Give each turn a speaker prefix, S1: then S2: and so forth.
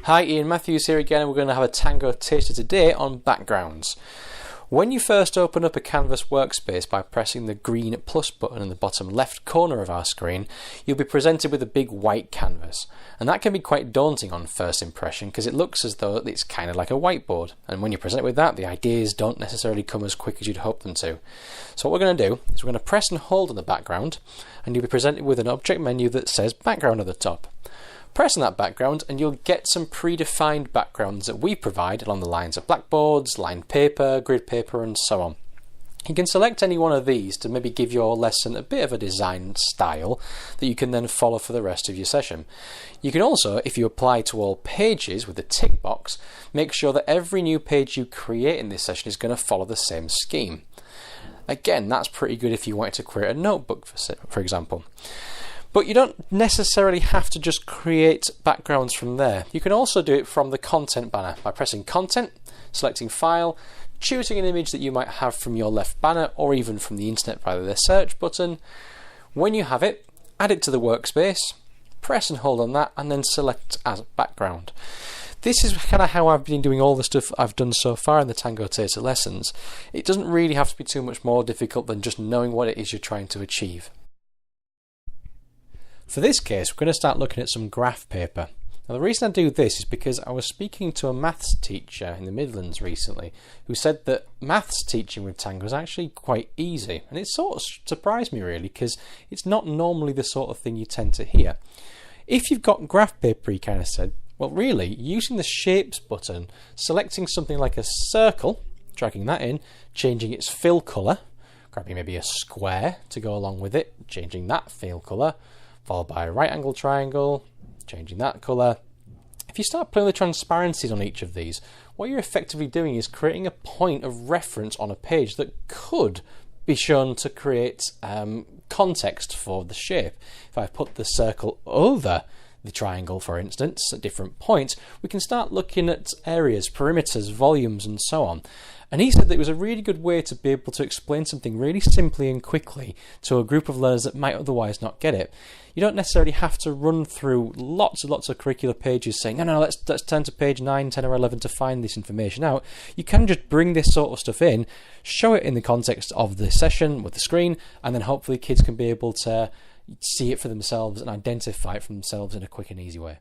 S1: Hi, Ian Matthews here again, and we're going to have a Tango taster today on backgrounds. When you first open up a Canvas workspace by pressing the green plus button in the bottom left corner of our screen, you'll be presented with a big white canvas. And that can be quite daunting on first impression because it looks as though it's kind of like a whiteboard. And when you're presented with that, the ideas don't necessarily come as quick as you'd hope them to. So what we're going to do is we're going to press and hold on the background, and you'll be presented with an object menu that says background at the top. Press on that background and you'll get some predefined backgrounds that we provide along the lines of blackboards, lined paper, grid paper and so on. You can select any one of these to maybe give your lesson a bit of a design style that you can then follow for the rest of your session. You can also, if you apply to all pages with the tick box, make sure that every new page you create in this session is going to follow the same scheme. Again, that's pretty good if you wanted to create a notebook, for example. But you don't necessarily have to just create backgrounds from there. You can also do it from the content banner by pressing content, selecting file, choosing an image that you might have from your left banner or even from the internet via the search button. When you have it, add it to the workspace, press and hold on that and then select as background. This is kind of how I've been doing all the stuff I've done so far in the Tango taster lessons. It doesn't really have to be too much more difficult than just knowing what it is you're trying to achieve. For this case, we're going to start looking at some graph paper. Now, the reason I do this is because I was speaking to a maths teacher in the Midlands recently who said that maths teaching with Tango is actually quite easy. And it sort of surprised me really because it's not normally the sort of thing you tend to hear. If you've got graph paper, he kind of said, well really, using the shapes button, selecting something like a circle, dragging that in, changing its fill colour, grabbing maybe a square to go along with it, changing that fill colour, followed by a right angle triangle, changing that colour. If you start putting the transparencies on each of these, what you're effectively doing is creating a point of reference on a page that could be shown to create context for the shape. If I put the circle over the triangle, for instance, at different points, we can start looking at areas, perimeters, volumes, and so on. And he said that it was a really good way to be able to explain something really simply and quickly to a group of learners that might otherwise not get it. You don't necessarily have to run through lots and lots of curricular pages saying, no, let's turn to page 9, 10 or 11 to find this information out. You can just bring this sort of stuff in, show it in the context of the session with the screen, and then hopefully kids can be able to see it for themselves and identify it for themselves in a quick and easy way.